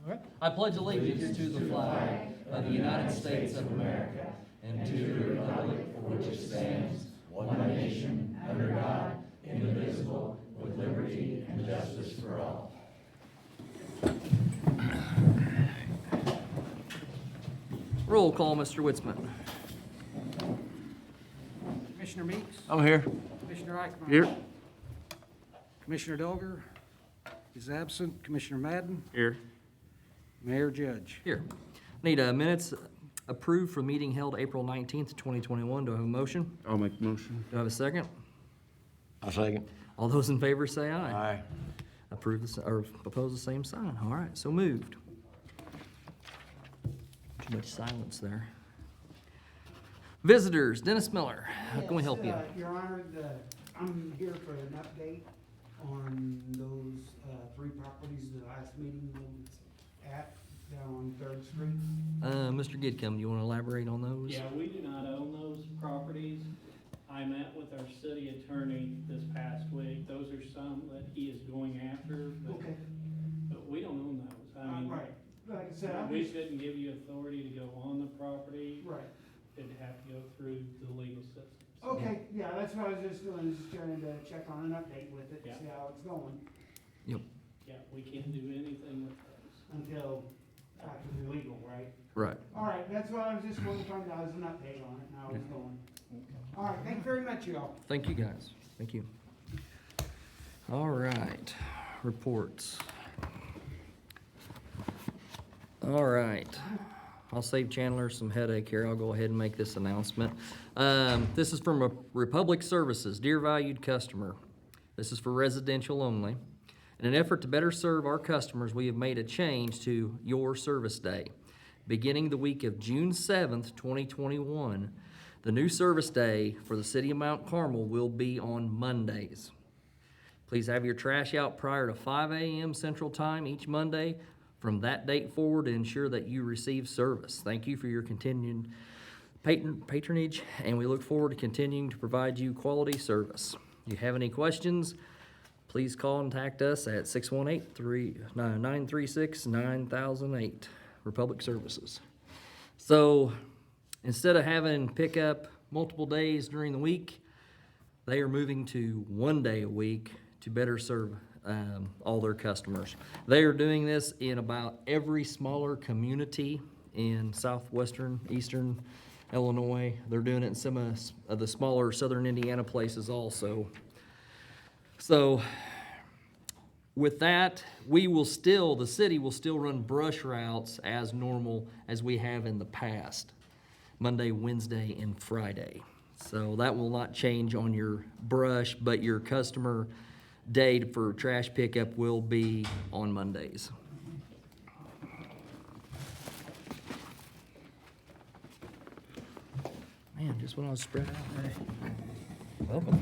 All right. I pledge allegiance to the flag of the United States of America and to the republic for which it stands, one nation, under God, indivisible, with liberty and justice for all. Roll call, Mr. Witzman. Commissioner Meeks, I'm here. Commissioner Eichmeyer. Here. Commissioner Dogger is absent. Commissioner Madden, Here. Mayor Judge. Here. Need minutes approved for meeting held April 19th, 2021. Do I have a motion? I'll make the motion. Do I have a second? I'll second. All those in favor say aye. Aye. Approve or oppose the same sign. All right, so moved. Too much silence there. Visitors, Dennis Miller, how can we help you? Yes, Your Honor, I'm here for an update on those three properties the last meeting was at down on 3rd Street. Mr. Gidcombe, you want to elaborate on those? Yeah, we do not own those properties. I met with our city attorney this past week. Those are some that he is going after, Okay. but we don't own those. I mean, Right, like I said, I'm we just, shouldn't give you authority to go on the property. right. It'd have to go through the legal system. So, Okay, yeah, that's what I was just doing, just trying to check on an update with it, Yeah. see how it's going Yeah, we can't do anything with those. until after the legal, right? Right. All right, that's what I was just going to find out, as an update on it, and how it's going. All right, thank you very much, y'all. Thank you, guys. Thank you. All right, reports. All right. I'll save Chandler some headache here. I'll go ahead and make this announcement. This is from Republic Services, dear valued customer. This is for residential only. In an effort to better serve our customers, we have made a change to your service day. Beginning the week of June 7th, 2021, the new service day for the city of Mount Carmel will be on Mondays. Please have your trash out prior to 5 a.m. Central Time each Monday from that date forward to ensure that you receive service. Thank you for your continued patronage, and we look forward to continuing to provide you quality service. If you have any questions, please contact us at 618-936-9008, Republic Services. So instead of having pickup multiple days during the week, they are moving to one day a week to better serve all their customers. They are doing this in about every smaller community in southwestern, eastern Illinois. They're doing it in some of the smaller southern Indiana places also. So with that, the city will still run brush routes as normal as we have in the past, Monday, Wednesday, and Friday. So that will not change on your brush, but your customer day for trash pickup will be on Mondays. Man, just when I was spread out. Welcome.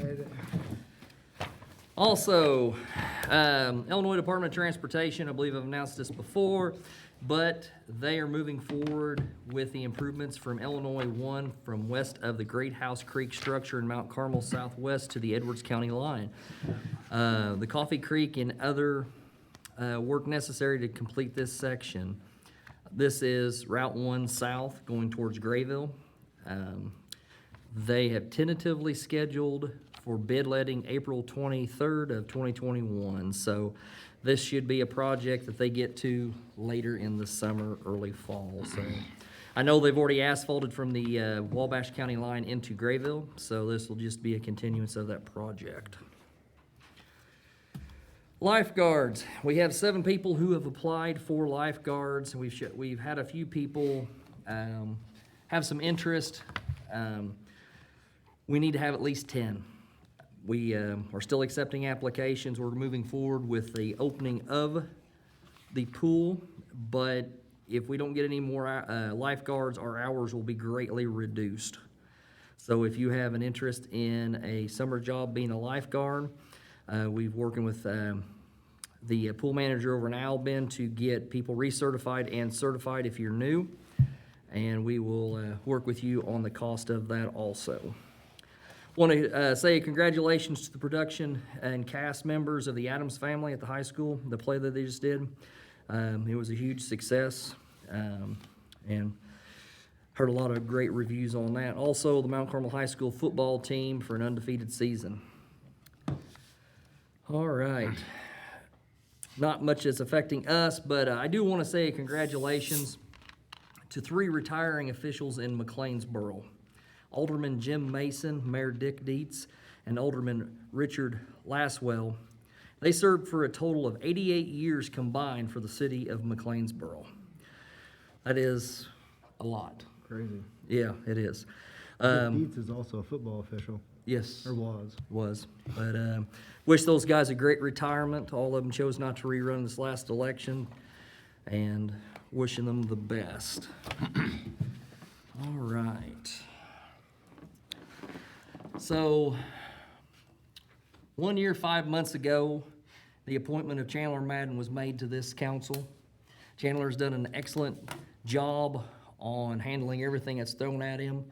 Also, Illinois Department of Transportation, I believe I've announced this before, but they are moving forward with the improvements from Illinois 1 from west of the Great House Creek structure in Mount Carmel southwest to the Edwards County line. The Coffee Creek and other work necessary to complete this section. This is Route 1 south going towards Grayville. They have tentatively scheduled for bid letting April 23rd of 2021. So this should be a project that they get to later in the summer, early fall. So I know they've already asphalted from the Wabash County line into Grayville, so this will just be a continuance of that project. Lifeguards. We have 7 people who have applied for lifeguards. We've had a few people have some interest. We need to have at least 10. We are still accepting applications. We're moving forward with the opening of the pool, but if we don't get any more lifeguards, our hours will be greatly reduced. So if you have an interest in a summer job being a lifeguard, we're working with the pool manager over in Albin to get people recertified and certified if you're new, and we will work with you on the cost of that also. Want to say congratulations to the production and cast members of The Addams Family at the high school, the play that they just did. It was a huge success, and heard a lot of great reviews on that. Also, the Mount Carmel High School football team for an undefeated season. All right. Not much is affecting us, but I do want to say congratulations to 3 retiring officials in McLeansboro. Alderman Jim Mason, Mayor Dick Dietz, and Alderman Richard Laswell. They served for a total of 88 years combined for the city of McLeansboro. That is a lot. Crazy. Yeah, it is. Dietz is also a football official, Yes. or was. But wish those guys a great retirement. All of them chose not to rerun this last election, and wishing them the best. All right. So, 1 year, 5 months ago, the appointment of Chandler Madden was made to this council. Chandler's done an excellent job on handling everything that's thrown at him,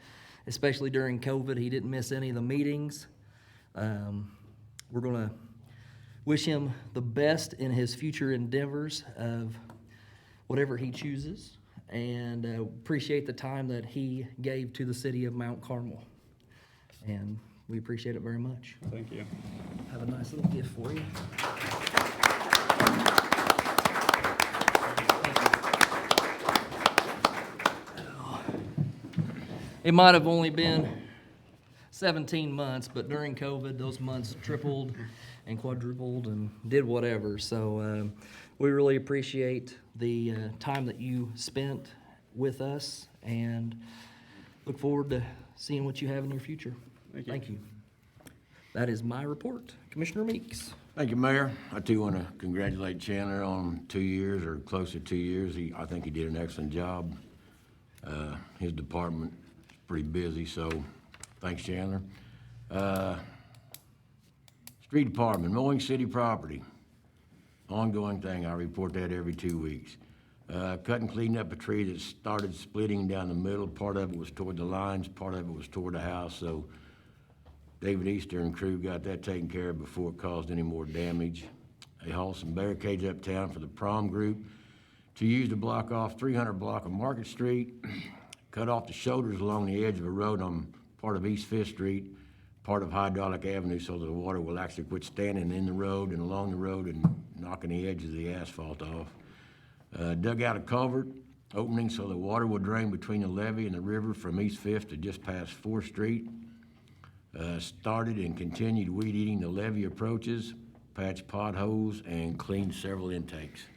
especially during COVID. He didn't miss any of the meetings. We're gonna wish him the best in his future endeavors of whatever he chooses, and appreciate the time that he gave to the city of Mount Carmel. And we appreciate it very much. Thank you. Have a nice little gift for you. It might have only been 17 months, but during COVID, those months tripled and quadrupled and did whatever. So we really appreciate the time that you spent with us, and look forward to seeing what you have in your future. Thank you. That is my report. Commissioner Meeks. Thank you, Mayor. I too want to congratulate Chandler on 2 years, or close to 2 years. I think he did an excellent job. His department is pretty busy, so thanks, Chandler. Street Department, mowing city property. Ongoing thing, I report that every 2 weeks. Cut and cleaned up a tree that started splitting down the middle. Part of it was toward the lines, part of it was toward the house, so David Easter and crew got that taken care of before it caused any more damage. They hauled some barricades uptown for the prom group to use to block off 300 block of Market Street, cut off the shoulders along the edge of a road on part of East Fifth Street, part of Hydraulic Avenue, so that the water will actually quit standing in the road and along the road and knocking the edge of the asphalt off. Dug out a culvert opening so the water will drain between the levee and the river from East Fifth to just past 4th Street. Started and continued weed eating the levee approaches, patched potholes, and cleaned several intakes.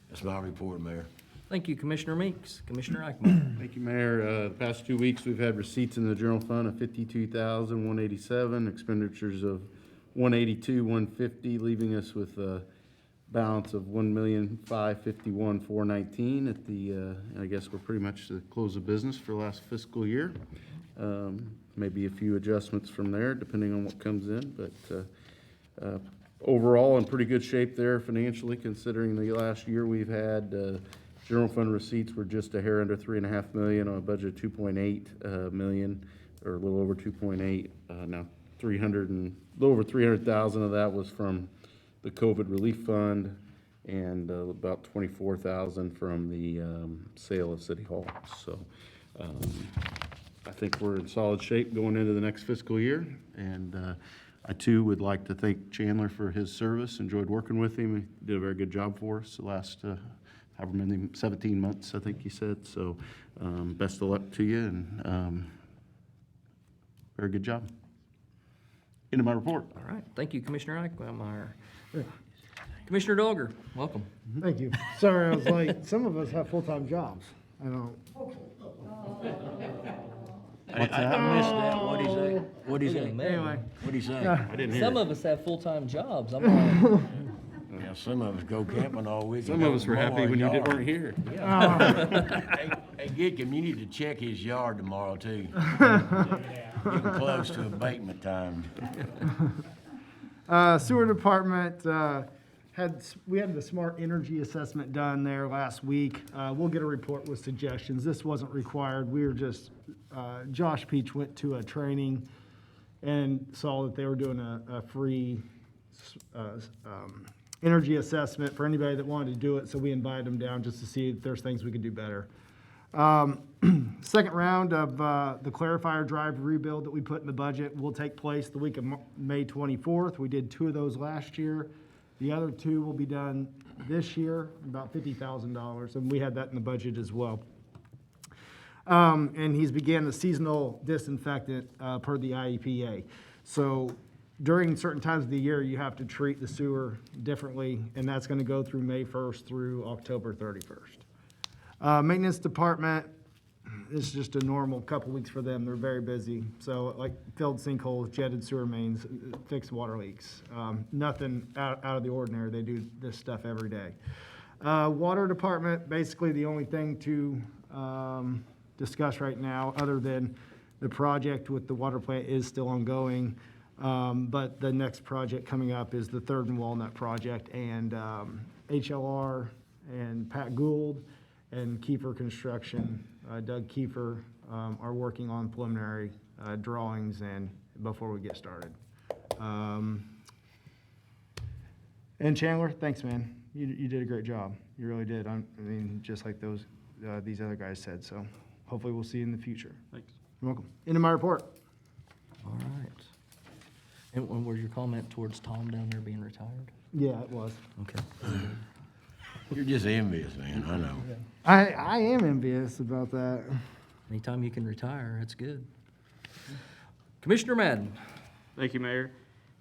That's my report, Mayor. Thank you, Commissioner Meeks. Commissioner Eichmann. Thank you, Mayor. The past 2 weeks, we've had receipts in the general fund of $52,187, expenditures of $182,150, leaving us with a balance of $1,551,419 at the, I guess we're pretty much to close of business for last fiscal year. Maybe a few adjustments from there, depending on what comes in, but overall, in pretty good shape there financially, considering the last year we've had. General fund receipts were just a hair under $3.5 million on a budget of $2.8 million, or a little over 2.8. Now, a little over 300,000 of that was from the COVID relief fund, and about 24,000 from the sale of City Hall. So, I think we're in solid shape going into the next fiscal year, and I too would like to thank Chandler for his service. Enjoyed working with him. He did a very good job for us the last however many, 17 months, I think he said. So best of luck to you, and very good job. End of my report. All right. Thank you, Commissioner Eichmeyer. Commissioner Dogger, welcome. Thank you. Sorry, I was late. Some of us have full-time jobs. I don't. I missed that. What'd he say? What'd he say? Anyway, What'd he say? I didn't hear some it. of us have full-time jobs. I'm like, Yeah, some of us go camping all week. Some of us were happy when you weren't here. Hey, Gitcom, you need to check his yard tomorrow, too. Getting close to abatement time. Sewer department, we had the smart energy assessment done there last week. We'll get a report with suggestions. This wasn't required. We were just, Josh Peach went to a training and saw that they were doing a free energy assessment for anybody that wanted to do it, so we invited them down just to see if there's things we could do better. Second round of the clarifier drive rebuild that we put in the budget will take place the week of May 24th. We did 2 of those last year. The other 2 will be done this year, about $50,000, and we had that in the budget as well. And he's began the seasonal disinfectant per the IEPA. So during certain times of the year, you have to treat the sewer differently, and that's going to go through May 1st through October 31st. Maintenance department, it's just a normal couple weeks for them. They're very busy. So like filled sinkholes, jetted sewer mains, fixed water leaks. Nothing out of the ordinary. They do this stuff every day. Water department, basically the only thing to discuss right now, other than the project with the water plant is still ongoing. But the next project coming up is the Third and Walnut project, and HLR and Pat Gould and Kiefer Construction, Doug Kiefer, are working on preliminary drawings and before we get started. And Chandler, thanks, man. You did a great job. You really did. I mean, just like these other guys said. So hopefully we'll see you in the future. Thanks. You're welcome. Into my report. All right. And when was your comment towards Tom down there being retired? Yeah, it was. Okay. You're just envious, man, I know. I am envious about that. Anytime you can retire, that's good. Commissioner Madden. Thank you, Mayor.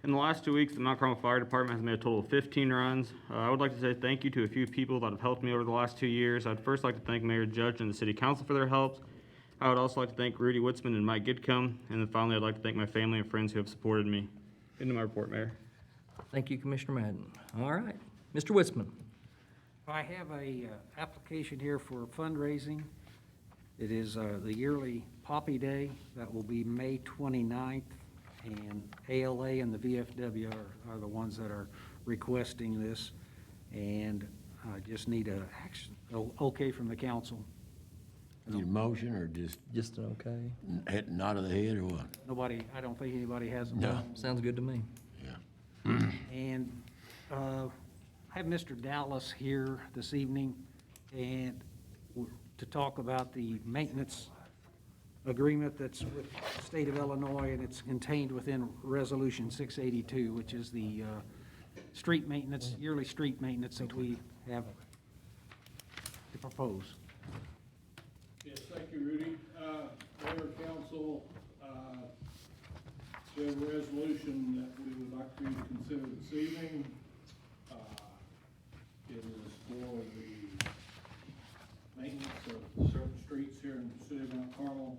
In the last 2 weeks, the Mount Carmel Fire Department has made a total of 15 runs. I would like to say thank you to a few people that have helped me over the last 2 years. I'd first like to thank Mayor Judge and the City Council for their help. I would also like to thank Rudy Witzman and Mike Gidcombe. And then finally, I'd like to thank my family and friends who have supported me. Into my report, Mayor. Thank you, Commissioner Madden. All right. Mr. Witzman. I have a application here for fundraising. It is the yearly Poppy Day. That will be May 29th. And ALA and the VFW are the ones that are requesting this. And I just need a action, okay from the council. Need a motion or just Just an okay? nod of the head or what? Nobody, I don't think anybody has a No. problem. Sounds good to me. Yeah. And I have Mr. Dallas here this evening and to talk about the maintenance agreement that's with the state of Illinois, and it's contained within Resolution 682, which is the street maintenance, yearly street maintenance that we have to propose. Yes, thank you, Rudy. Mayor, council, we have a resolution that we would like for you to consider this evening. It is for the maintenance of certain streets here in the city of Mount Carmel.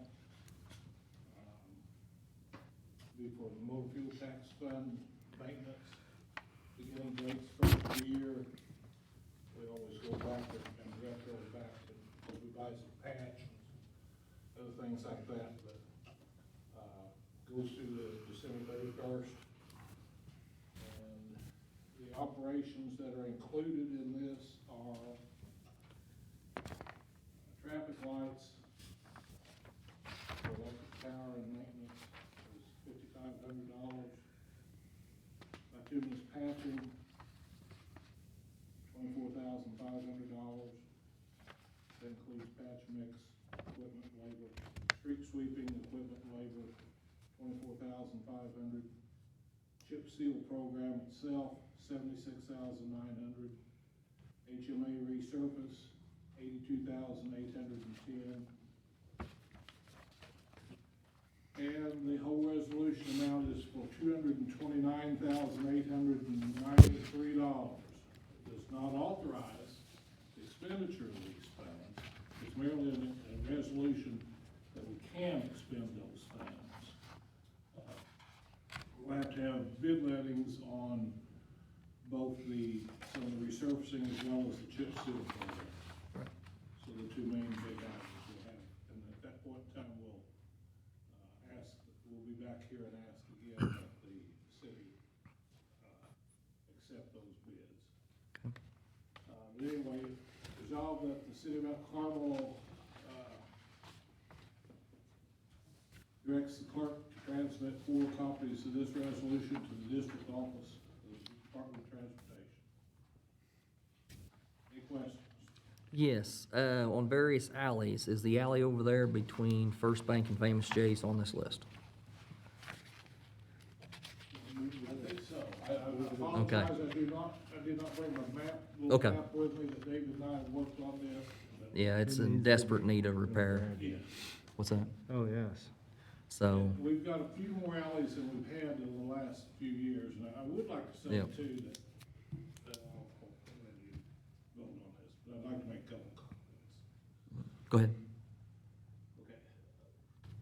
Be for the motor fuel tax fund maintenance, beginning dates first of the year. We always go back and retro back to, because we buy some patch and other things like that, but, goes through the December 31st. And the operations that are included in this are traffic lights, electric power and maintenance is $5,500. Bituminous patching, $24,500. That includes patch mix, equipment, labor, street sweeping, equipment, labor, $24,500. Chip seal program itself, $76,900. HMA resurface, $82,810. And the whole resolution amount is for $229,893. It does not authorize the expenditure of these funds. It's merely a resolution that we can expend those funds. We'll have to have bid lettings on both some of the resurfacing as well as the chip seal program. So the two main big items we'll have, and at that point in time, we'll be back here and ask again that the city accept those bids. But anyway, resolve that the city of Mount Carmel directs the clerk to transmit 4 copies of this resolution to the district office of the Department of Transportation. questions. Yes, on various alleys. Is the alley over there between First Bank and Famous Chase on this list? I think so. I apologize, I did not bring my little Okay. map with me that David and I have worked on this. but- Yeah, it's in desperate need of repair. Yeah. What's that? Oh, yes. So, We've got a few more alleys than we've had in the last few years, and I would like to say Yep. too that, I'll let you vote on this, but I'd like to make a couple comments. go ahead. Okay.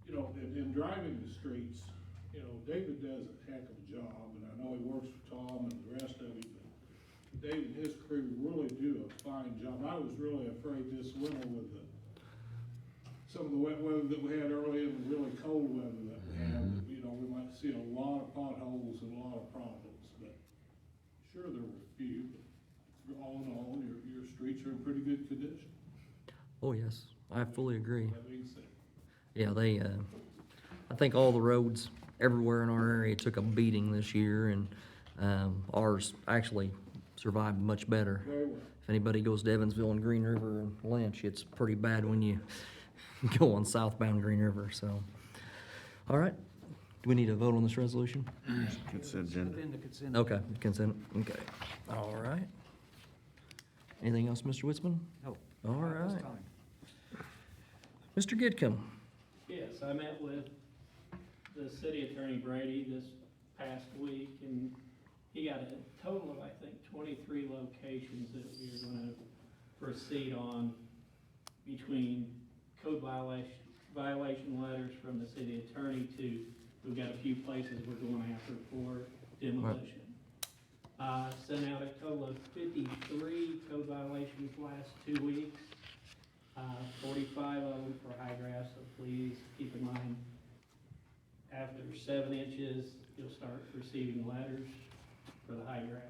You know, in driving the streets, you know, David does a heck of a job, and I know he works with Tom and the rest of you, but Dave and his crew really do a fine job. I was really afraid this winter with some of the wet weather that we had early and the really cold weather that we had, you know, we might see a lot of potholes and a lot of problems, but sure, there were a few, but all in all, your streets are in pretty good condition. Oh, yes, I fully agree. That being said. Yeah, I think all the roads everywhere in our area took a beating this year, and ours actually survived much better. Very well. If anybody goes to Evansville and Green River and Lynch, it's pretty bad when you go on southbound Green River, so. All right, do we need to vote on this resolution? Consent agenda. Within the consent. Okay, consent, okay. All right. Anything else, Mr. Witzman? No. All not this right. time. Mr. Gidcombe? Yes, I met with the city attorney Brady this past week, and he got a total of, I think, 23 locations that we are gonna proceed on between code violation letters from the city attorney to, we've got a few places we're going after for demolition. Sent out a total of 53 code violations last 2 weeks. 45 of them for high grass, so please keep in mind, after 7 inches, you'll start receiving letters for the high grass.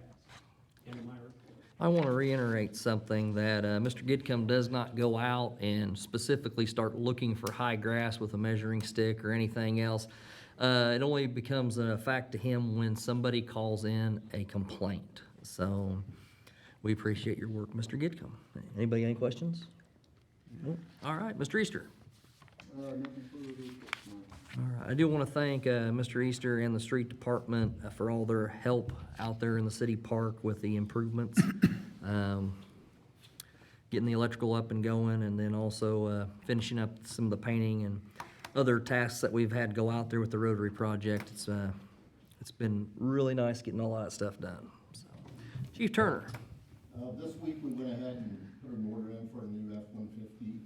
End of my report. I want to reiterate something that Mr. Gidcombe does not go out and specifically start looking for high grass with a measuring stick or anything else. It only becomes a fact to him when somebody calls in a complaint. So we appreciate your work, Mr. Gidcombe. Anybody got any questions? Nope. All right, Mr. Easter. All right, I do want to thank Mr. Easter and the street department for all their help out there in the city park with the improvements. Getting the electrical up and going, and then also finishing up some of the painting and other tasks that we've had go out there with the Rotary project. It's been really nice getting all that stuff done. So, Chief Turner. This week, we went ahead and put an order in for a new F-150.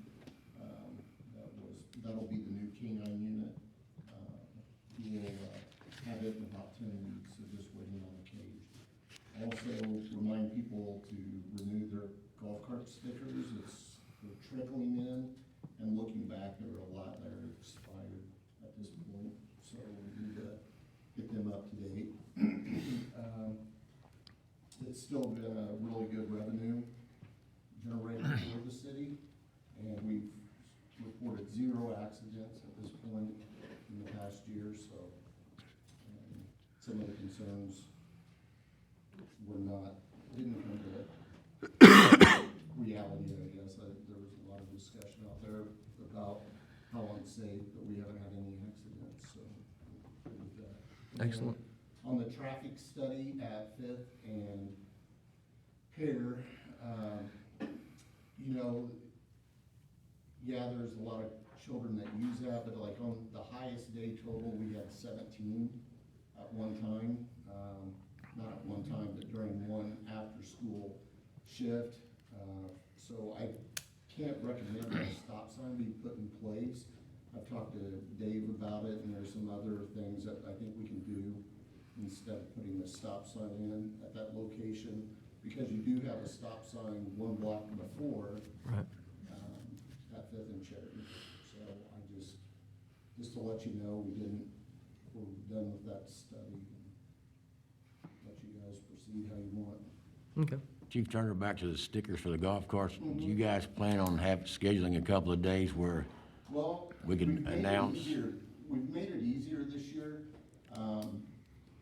That'll be the new K-9 unit. We'll have it in about 10 weeks, so just waiting on the cage. Also, remind people to renew their golf cart stickers. They're trickling in, and looking back, there are a lot that are expired at this point, so we need to get them up to date. It's still been a really good revenue generator for the city, and we've reported 0 accidents at this point in the past year, so some of the concerns didn't come to reality, I guess. There was a lot of discussion out there about how unsafe, but we haven't had any accidents, so I'm good with that. And Excellent. on the traffic study at Fifth and Pear, you know, yeah, there's a lot of children that use that, but like on the highest day total, we had 17 at one time. Not at one time, but during one after-school shift. So I can't recommend a stop sign be put in place. I've talked to Dave about it, and there's some other things that I think we can do instead of putting a stop sign in at that location, because you do have a stop sign 1 block before. Right. At Fifth and Cherry. So I just to let you know, we're done with that study. Let you guys proceed how you want. Okay. Chief Turner, back to the stickers for the golf carts. Do you guys plan on scheduling a couple of days where Well, we can we've made it announce? easier. We've made it easier this year.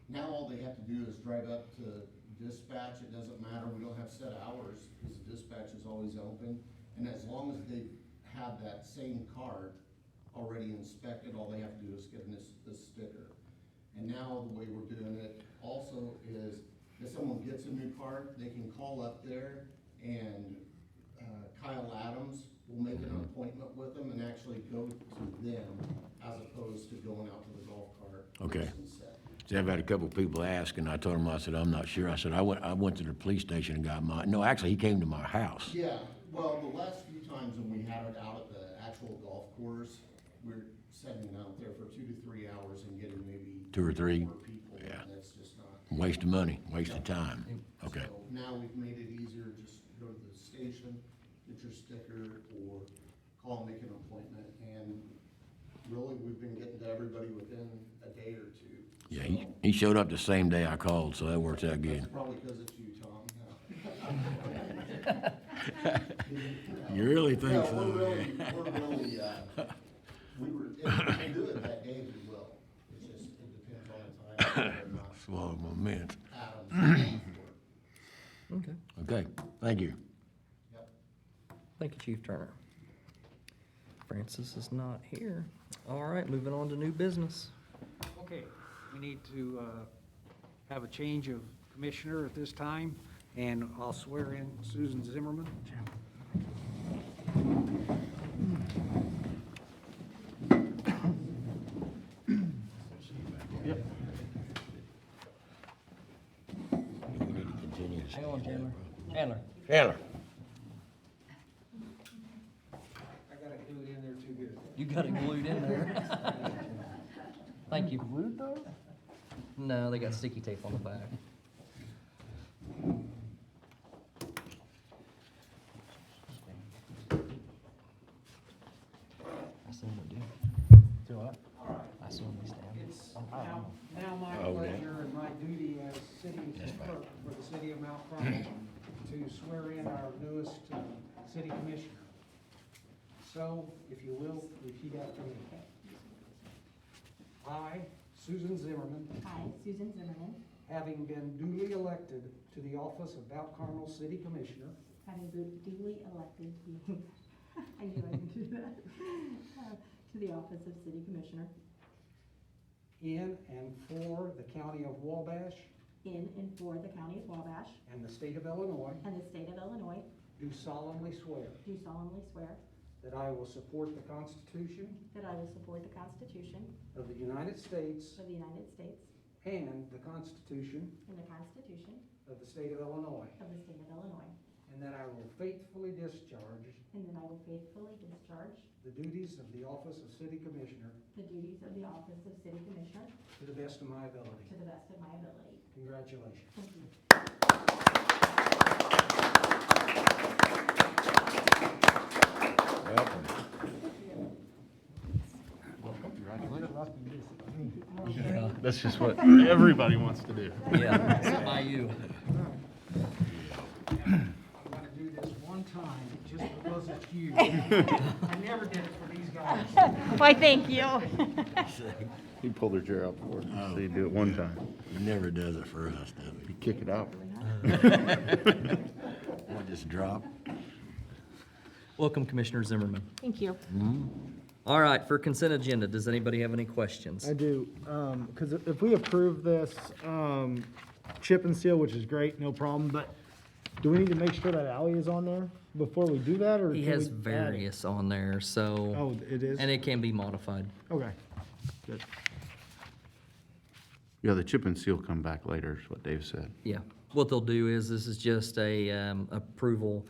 Now all they have to do is drive up to dispatch, it doesn't matter, we don't have set hours, because the dispatch is always open. And as long as they have that same card already inspected, all they have to do is get this sticker. And now the way we're doing it also is, if someone gets a new card, they can call up there and Kyle Adams will make an appointment with them and actually go to them as opposed to going out to the golf cart. Okay. and set. See, I've had a couple of people ask, and I told them, I said, I'm not sure. I said, I went to the police station and got mine. No, actually, he came to my house. Yeah, well, the last few times when we had it out at the actual golf course, we're sitting out there for 2 to 3 hours and getting maybe 2 or 3? 4 people, Yeah. and that's just not. Waste of money, waste of time. Okay. So now we've made it easier, just go to the station, get your sticker, or call and make an appointment, and really, we've been getting to everybody within a day or two. Yeah, So, he showed up the same day I called, so that works out good. That's probably because it's you, Tom. You really think No, so? we're really, if we can do it that day, we will. It's just, it depends on the time, whether or not Swallow my mint. Adam's Okay. Okay, thank you. Yep. Thank you, Chief Turner. Francis is not here. All right, moving on to new business. Okay, we need to have a change of commissioner at this time, and I'll swear in Susan Zimmerman. We need to continue this. Hang on, Chandler. Chandler. Chandler. I gotta do it in there too good. You got it glued in there. Thank you. Glued though? No, they got sticky tape on the back. I see what they do. Do what? I see when they stand. It's now my Oh, yeah. pleasure and my duty as city clerk for the city of Mount Carmel to swear in our newest city commissioner. So, if you will, repeat after me. I, Susan Zimmerman, I, Susan Zimmerman, having been duly elected to the office of Mount Carmel City Commissioner, having been duly elected to, I knew I could do that, to the office of City Commissioner in and for the county of Wabash in and for the county of Wabash and the state of Illinois, and the state of Illinois, do solemnly swear do solemnly swear that I will support the Constitution that I will support the Constitution of the United States of the United States and the Constitution and the Constitution of the state of Illinois, of the state of Illinois, and that I will faithfully discharge and that I will faithfully discharge the duties of the office of City Commissioner the duties of the office of City Commissioner to the best of my ability. to the best of my ability. Congratulations. Thank you. Welcome. Yeah, That's just what everybody wants to do. yeah, sit by you. I'm gonna do this one time, just because it's you. I never did it for these guys. Why, thank you. He pulled her chair out for her, so you do it one time. He never does it for us, does You kick it out. he? What, just drop? Welcome, Commissioner Zimmerman. Thank you. All right, for consent agenda, does anybody have any questions? I do, because if we approve this, chip and seal, which is great, no problem, but do we need to make sure that alley is on there before we do that, or? He can has we add it? various on there, so, Oh, it is? and it can be modified. Okay, good. Yeah, the chip and seal come back later, is what Dave said. Yeah, what they'll do is, this is just a, approval,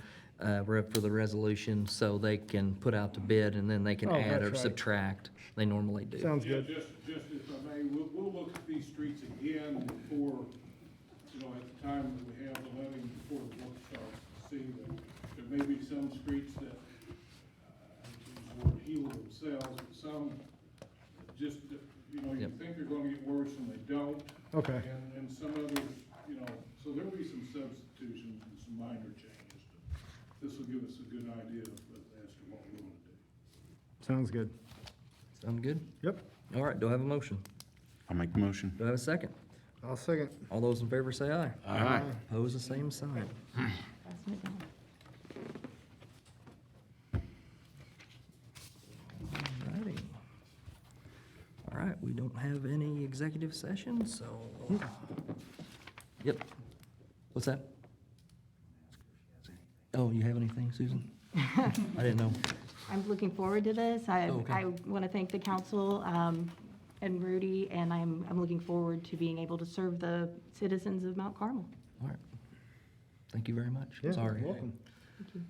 for the resolution, so they can put out the bid, and then they can Oh, add that's or right. subtract. They normally do. Sounds Yeah, good. just if I may, we'll look at these streets again before, at the time that we have the levy, before the work starts, to see that there may be some streets that, will heal themselves, but some just, you Yep. think they're gonna get worse and they don't. Okay. And some others, so there'll be some substitutions and some minor changes. But this will give us a good idea as to what we want to do. Sounds good. Sound good? Yep. All right, do I have a motion? I'll make the motion. Do I have a second? I'll second. All those in favor say aye. Aye. Opposed, the same sign. Passing it down. Alrighty. All right, we don't have any executive session, so. Yep. What's that? Oh, you have anything, Susan? I didn't know. I'm looking forward to this. Oh, okay. I want to thank the council and Rudy, and I'm looking forward to being able to serve the citizens of Mount Carmel. All right. Thank you very much. Yeah, Sorry. welcome. Thank you.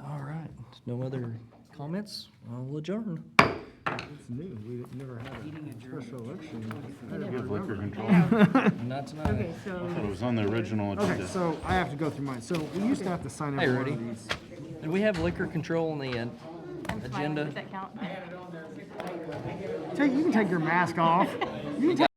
All right, no other comments? I'll adjourn. It's new. We never had a special election. Good liquor control. Not tonight. Okay, so, It was on the original Okay, agenda. so I have to go through mine. So we used to have to sign Hey, every one Rudy. of these. Did we have liquor control on the I'm smiling. agenda? Does that count? You can take your mask off. You can take